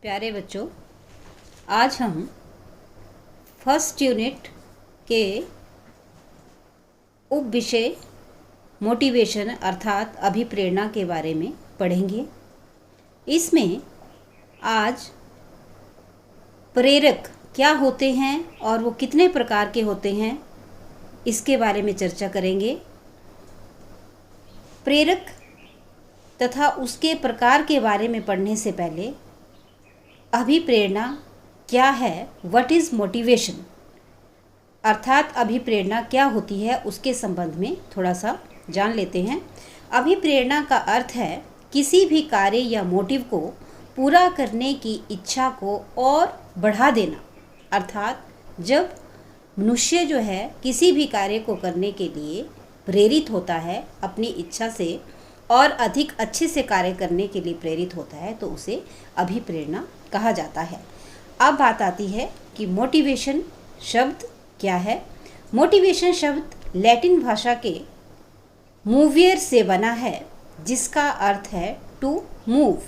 प्यारे बच्चों, आज हम फर्स्ट यूनिट के उप विषय मोटिवेशन अर्थात अभिप्रेरणा के बारे में पढ़ेंगे। इसमें आज प्रेरक क्या होते हैं और वो कितने प्रकार के होते हैं इसके बारे में चर्चा करेंगे। प्रेरक तथा उसके प्रकार के बारे में पढ़ने से पहले अभिप्रेरणा क्या है, व्हाट इज़ मोटिवेशन अर्थात अभिप्रेरणा क्या होती है उसके संबंध में थोड़ा सा जान लेते हैं। अभिप्रेरणा का अर्थ है किसी भी कार्य या मोटिव को पूरा करने की इच्छा को और बढ़ा देना। अर्थात जब मनुष्य जो है किसी भी कार्य को करने के लिए प्रेरित होता है, अपनी इच्छा से और अधिक अच्छे से कार्य करने के लिए प्रेरित होता है, तो उसे अभिप्रेरणा कहा जाता है। अब बात आती है कि मोटिवेशन शब्द क्या है। मोटिवेशन शब्द लैटिन भाषा के मूवियर से बना है, जिसका अर्थ है टू मूव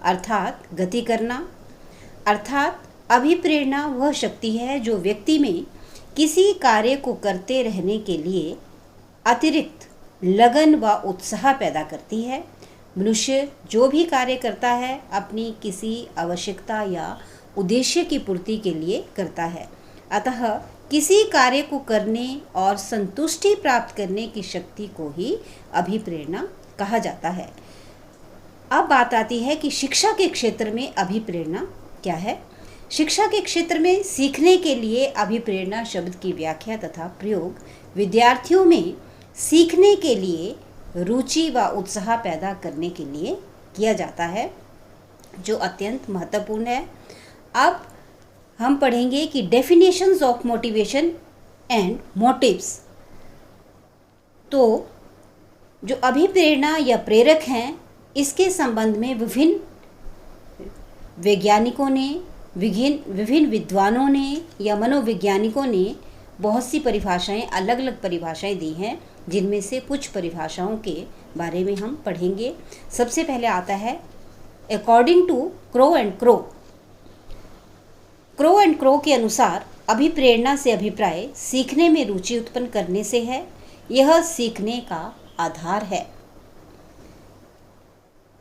अर्थात गति करना। अर्थात अभिप्रेरणा वह शक्ति है जो व्यक्ति में किसी कार्य को करते रहने के लिए अतिरिक्त लगन व उत्साह पैदा करती है। मनुष्य जो भी कार्य करता है अपनी किसी आवश्यकता या उद्देश्य की पूर्ति के लिए करता है। अतः किसी कार्य को करने और संतुष्टि प्राप्त करने की शक्ति को ही अभिप्रेरणा कहा जाता है। अब बात आती है कि शिक्षा के क्षेत्र में अभिप्रेरणा क्या है। शिक्षा के क्षेत्र में सीखने के लिए अभिप्रेरणा शब्द की व्याख्या तथा प्रयोग विद्यार्थियों में सीखने के लिए रुचि व उत्साह पैदा करने के लिए किया जाता है, जो अत्यंत महत्वपूर्ण है। अब हम पढ़ेंगे कि definitions of motivation and motives. तो जो अभिप्रेरणा या प्रेरक हैं, इसके संबंध में विभिन्न वैज्ञानिकों ने, विभिन्न विद्वानों ने या मनोवैज्ञानिकों ने बहुत सी परिभाषाएं, अलग अलग परिभाषाएं दी हैं, जिनमें से कुछ परिभाषाओं के बारे में हम पढ़ेंगे। सबसे पहले आता है according to Crow and Crow. Crow and Crow के अनुसार अभिप्रेरणा से अभिप्राय सीखने में रुचि उत्पन्न करने से है। यह सीखने का आधार है।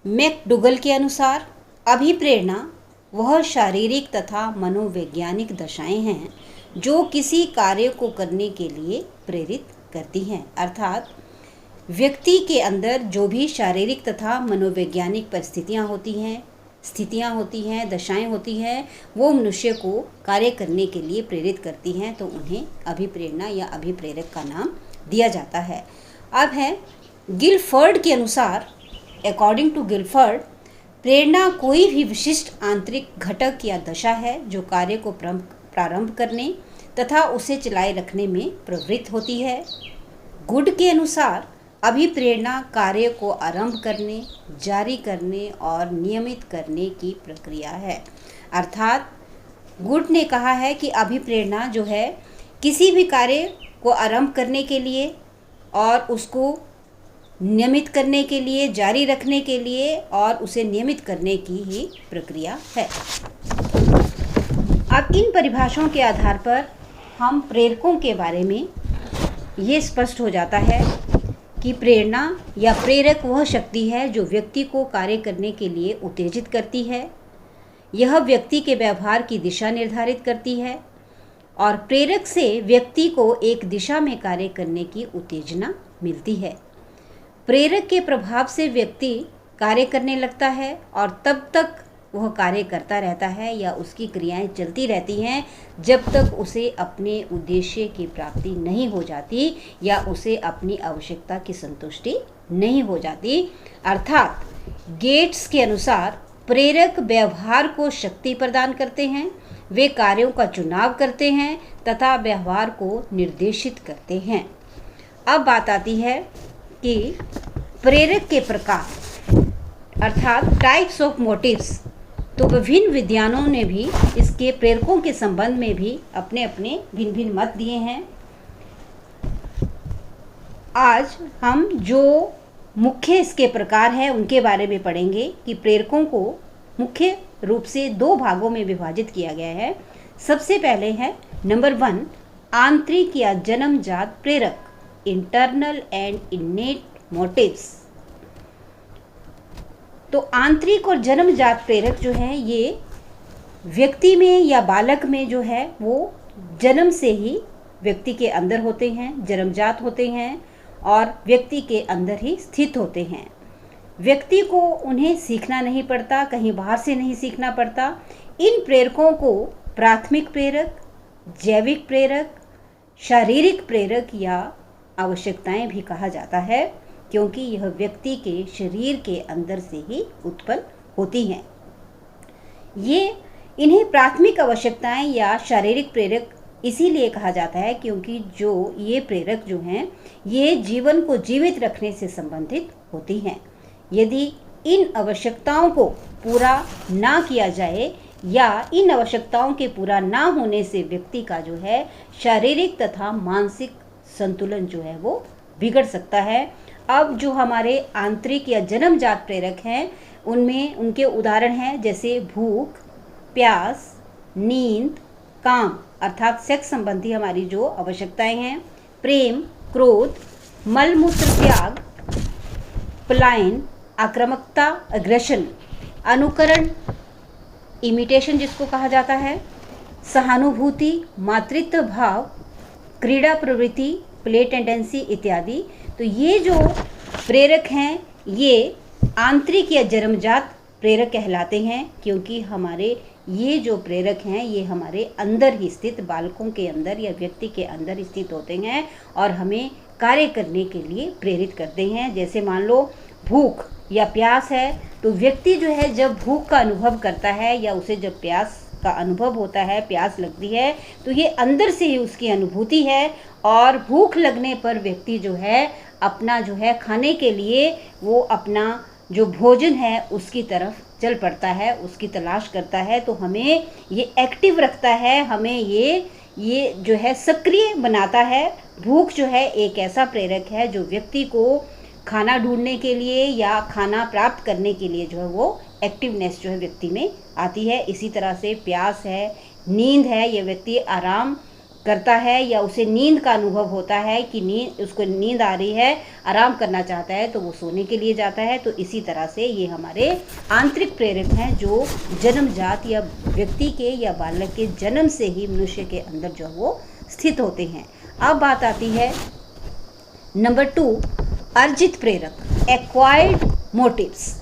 मैकडुगल के अनुसार अभिप्रेरणा वह शारीरिक तथा मनोवैज्ञानिक दशाएं हैं जो किसी कार्य को करने के लिए प्रेरित करती हैं। अर्थात व्यक्ति के अंदर जो भी शारीरिक तथा मनोवैज्ञानिक परिस्थितियां होती हैं, स्थितियां होती हैं, दशाएं होती हैं, वो मनुष्य को कार्य करने के लिए प्रेरित करती हैं, तो उन्हें अभिप्रेरणा या अभिप्रेरक का नाम दिया जाता है। अब है गिलफर्ड के अनुसार, अकॉर्डिंग टू गिलफर्ड, प्रेरणा कोई भी विशिष्ट आंतरिक घटक या दशा है जो कार्य को प्रारंभ करने तथा उसे चलाए रखने में प्रवृत्त होती है। गुड के अनुसार अभिप्रेरणा कार्य को आरंभ करने, जारी करने और नियमित करने की प्रक्रिया है। अर्थात गुड ने कहा है कि अभिप्रेरणा जो है किसी भी कार्य को आरंभ करने के लिए और उसको नियमित करने के लिए, जारी रखने के लिए और उसे नियमित करने की ही प्रक्रिया है। अब इन परिभाषाओं के आधार पर हम प्रेरकों के बारे में ये स्पष्ट हो जाता है कि प्रेरणा या प्रेरक वह शक्ति है जो व्यक्ति को कार्य करने के लिए उत्तेजित करती है। यह व्यक्ति के व्यवहार की दिशा निर्धारित करती है और प्रेरक से व्यक्ति को एक दिशा में कार्य करने की उत्तेजना मिलती है। प्रेरक के प्रभाव से व्यक्ति कार्य करने लगता है और तब तक वह कार्य करता रहता है या उसकी क्रियाएं चलती रहती हैं जब तक उसे अपने उद्देश्य की प्राप्ति नहीं हो जाती या उसे अपनी आवश्यकता की संतुष्टि नहीं हो जाती। अर्थात गेट्स के अनुसार प्रेरक व्यवहार को शक्ति प्रदान करते हैं, वे कार्यों का चुनाव करते हैं तथा व्यवहार को निर्देशित करते हैं। अब बात आती है कि प्रेरक के प्रकार अर्थात टाइप्स ऑफ मोटिव्स। तो विभिन्न विद्वानों ने भी इसके प्रेरकों के संबंध में भी अपने अपने भिन्न भिन्न मत दिए हैं। आज हम जो मुख्य इसके प्रकार है उनके बारे में पढ़ेंगे कि प्रेरकों को मुख्य रूप से 2 भागों में विभाजित किया गया है। सबसे पहले है नंबर 1, आंतरिक या जन्मजात प्रेरक, इंटरनल एंड इनेट मोटिव्स। तो आंतरिक और जन्मजात प्रेरक जो है ये व्यक्ति में या बालक में जो है वो जन्म से ही व्यक्ति के अंदर होते हैं, जन्मजात होते हैं और व्यक्ति के अंदर ही स्थित होते हैं। व्यक्ति को उन्हें सीखना नहीं पड़ता, कहीं बाहर से नहीं सीखना पड़ता। इन प्रेरकों को प्राथमिक प्रेरक, जैविक प्रेरक, शारीरिक प्रेरक या आवश्यकताएं भी कहा जाता है, क्योंकि यह व्यक्ति के शरीर के अंदर से ही उत्पन्न होती हैं। इन्हें प्राथमिक आवश्यकताएं या शारीरिक प्रेरक इसीलिए कहा जाता है क्योंकि जो ये प्रेरक जो हैं ये जीवन को जीवित रखने से संबंधित होती हैं। यदि इन आवश्यकताओं को पूरा ना किया जाए या इन आवश्यकताओं के पूरा ना होने से व्यक्ति का जो है शारीरिक तथा मानसिक संतुलन जो है वो बिगड़ सकता है। अब जो हमारे आंतरिक या जन्मजात प्रेरक हैं उनमें उनके उदाहरण हैं जैसे भूख, प्यास, नींद, काम अर्थात सेक्स संबंधी हमारी जो आवश्यकताएं हैं, प्रेम, क्रोध, मल मूत्र त्याग, पलायन, आक्रामकता, अग्रेशन, अनुकरण, इमिटेशन जिसको कहा जाता है, सहानुभूति, मातृत्व भाव, क्रीड़ा प्रवृत्ति, प्ले टेंडेंसी इत्यादि। तो ये जो प्रेरक हैं ये आंतरिक या जन्मजात प्रेरक कहलाते हैं क्योंकि हमारे ये जो प्रेरक हैं ये हमारे अंदर ही स्थित, बालकों के अंदर या व्यक्ति के अंदर स्थित होते हैं और हमें कार्य करने के लिए प्रेरित करते हैं। जैसे मान लो भूख या प्यास है तो व्यक्ति जो है जब भूख का अनुभव करता है या उसे जब प्यास का अनुभव होता है, प्यास लगती है, तो ये अंदर से ही उसकी अनुभूति है और भूख लगने पर व्यक्ति जो है अपना जो है खाने के लिए वो अपना जो भोजन है उसकी तरफ चल पड़ता है, उसकी तलाश करता है। तो हमें ये एक्टिव रखता है, हमें ये जो है सक्रिय बनाता है। भूख जो है एक ऐसा प्रेरक है जो व्यक्ति को खाना ढूंढने के लिए या खाना प्राप्त करने के लिए जो है वो एक्टिवनेस जो है व्यक्ति में आती है। इसी तरह से प्यास है, नींद है, ये व्यक्ति आराम करता है या उसे नींद का अनुभव होता है कि उसको नींद आ रही है, आराम करना चाहता है तो वो सोने के लिए जाता है। तो इसी तरह से ये हमारे आंतरिक प्रेरक हैं जो जन्मजात या व्यक्ति के या बालक के जन्म से ही मनुष्य के अंदर जो वो स्थित होते हैं। अब बात आती है नंबर 2, अर्जित प्रेरक, एक्वायर्ड मोटिव्स।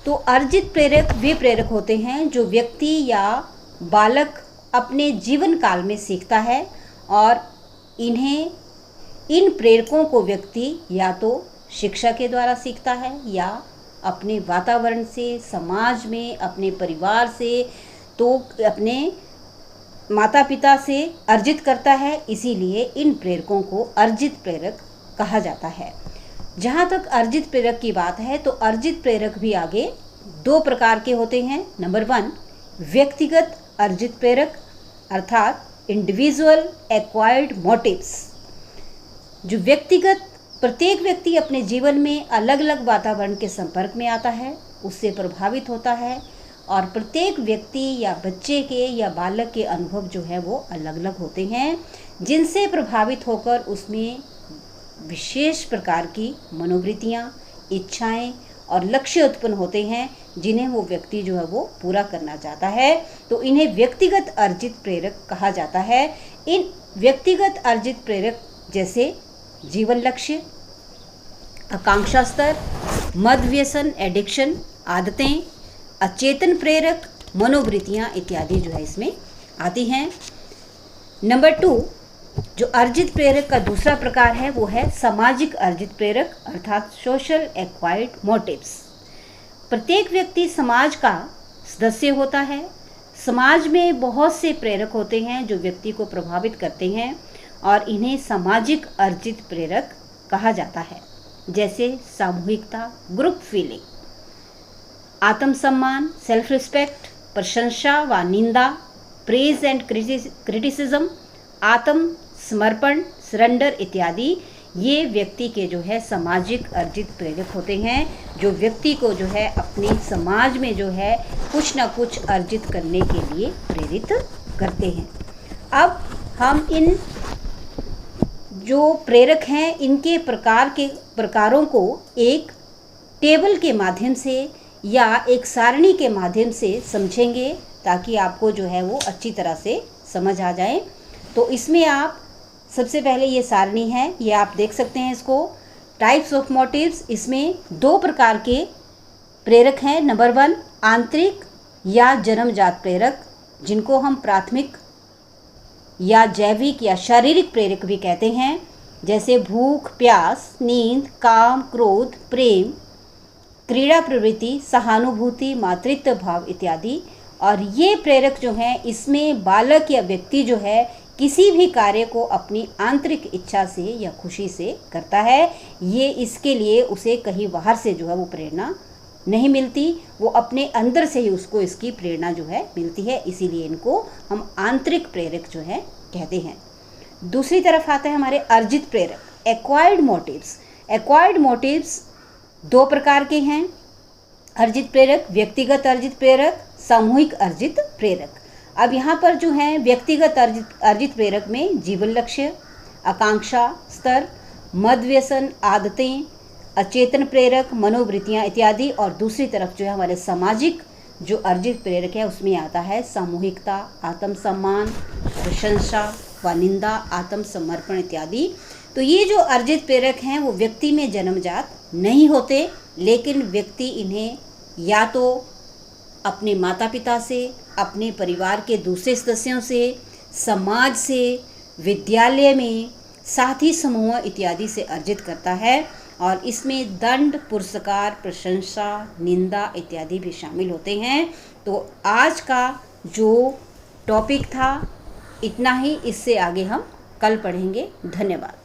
तो अर्जित प्रेरक वे प्रेरक होते हैं जो व्यक्ति या बालक अपने जीवन काल में सीखता है और इन प्रेरकों को व्यक्ति या तो शिक्षा के द्वारा सीखता है या अपने वातावरण से, समाज में, अपने परिवार से, तो अपने माता पिता से अर्जित करता है। इसीलिए इन प्रेरकों को अर्जित प्रेरक कहा जाता है। जहाँ तक अर्जित प्रेरक की बात है तो अर्जित प्रेरक भी आगे 2 प्रकार के होते हैं। नंबर 1, व्यक्तिगत अर्जित प्रेरक अर्थात इंडिविजुअल एक्वायर्ड मोटिव्स। जो प्रत्येक व्यक्ति अपने जीवन में अलग अलग वातावरण के संपर्क में आता है, उससे प्रभावित होता है और प्रत्येक व्यक्ति या बच्चे के या बालक के अनुभव जो है वो अलग अलग होते हैं, जिनसे प्रभावित होकर उसमें विशेष प्रकार की मनोवृत्तियाँ, इच्छाएं और लक्ष्य उत्पन्न होते हैं जिन्हें वो व्यक्ति जो है वो पूरा करना चाहता है। तो इन्हें व्यक्तिगत अर्जित प्रेरक कहा जाता है। इन व्यक्तिगत अर्जित प्रेरक जैसे जीवन लक्ष्य, आकांक्षा स्तर, मद व्यसन, एडिक्शन, आदतें, अचेतन प्रेरक, मनोवृत्तियाँ इत्यादि जो है इसमें आती हैं। नंबर 2, जो अर्जित प्रेरक का दूसरा प्रकार है वो है सामाजिक अर्जित प्रेरक अर्थात सोशल एक्वायर्ड मोटिव्स। प्रत्येक व्यक्ति समाज का सदस्य होता है। समाज में बहुत से प्रेरक होते हैं जो व्यक्ति को प्रभावित करते हैं और इन्हें सामाजिक अर्जित प्रेरक कहा जाता है। जैसे सामूहिकता, ग्रुप फीलिंग, आत्मसम्मान, सेल्फ रिस्पेक्ट, प्रशंसा व निंदा, प्रेज एंड क्रिटिसिज्म, आत्म समर्पण, सरेंडर इत्यादि। ये व्यक्ति के जो है सामाजिक अर्जित प्रेरक होते हैं, जो व्यक्ति को जो है अपने समाज में जो है कुछ ना कुछ अर्जित करने के लिए प्रेरित करते हैं। अब हम इन जो प्रेरक हैं इनके प्रकारों को एक टेबल के माध्यम से या एक सारणी के माध्यम से समझेंगे, ताकि आपको जो है वो अच्छी तरह से समझ आ जाए। तो इसमें आप सबसे पहले ये सारणी है, ये आप देख सकते हैं इसको। टाइप्स ऑफ मोटिव्स, इसमें 2 प्रकार के प्रेरक हैं। नंबर 1 आंतरिक या जन्मजात प्रेरक, जिनको हम प्राथमिक या जैविक या शारीरिक प्रेरक भी कहते हैं, जैसे भूख, प्यास, नींद, काम, क्रोध, प्रेम, क्रीड़ा प्रवृत्ति, सहानुभूति, मातृत्व भाव इत्यादि। और ये प्रेरक जो हैं इसमें बालक या व्यक्ति जो है किसी भी कार्य को अपनी आंतरिक इच्छा से या खुशी से करता है। ये इसके लिए उसे कहीं बाहर से जो है वो प्रेरणा नहीं मिलती, वो अपने अंदर से ही उसको इसकी प्रेरणा जो है मिलती है, इसीलिए इनको हम आंतरिक प्रेरक जो है कहते हैं। दूसरी तरफ आते हैं हमारे अर्जित प्रेरक, एक्वायर्ड मोटिव्स। एक्वायर्ड मोटिव्स 2 प्रकार के हैं अर्जित प्रेरक, व्यक्तिगत अर्जित प्रेरक, सामूहिक अर्जित प्रेरक। अब यहाँ पर जो है व्यक्तिगत अर्जित प्रेरक में जीवन लक्ष्य, आकांक्षा स्तर, मद व्यसन, आदतें, अचेतन प्रेरक, मनोवृत्तियाँ इत्यादि। और दूसरी तरफ जो है हमारे सामाजिक जो अर्जित प्रेरक है उसमें आता है सामूहिकता, आत्मसम्मान, प्रशंसा व निंदा, आत्मसमर्पण इत्यादि। तो ये जो अर्जित प्रेरक हैं वो व्यक्ति में जन्मजात नहीं होते, लेकिन व्यक्ति इन्हें या तो अपने माता पिता से, अपने परिवार के दूसरे सदस्यों से, समाज से, विद्यालय में, साथी समूह इत्यादि से अर्जित करता है। और इसमें दंड, पुरस्कार, प्रशंसा, निंदा इत्यादि भी शामिल होते हैं। तो आज का जो टॉपिक था इतना ही, इससे आगे हम कल पढ़ेंगे। धन्यवाद।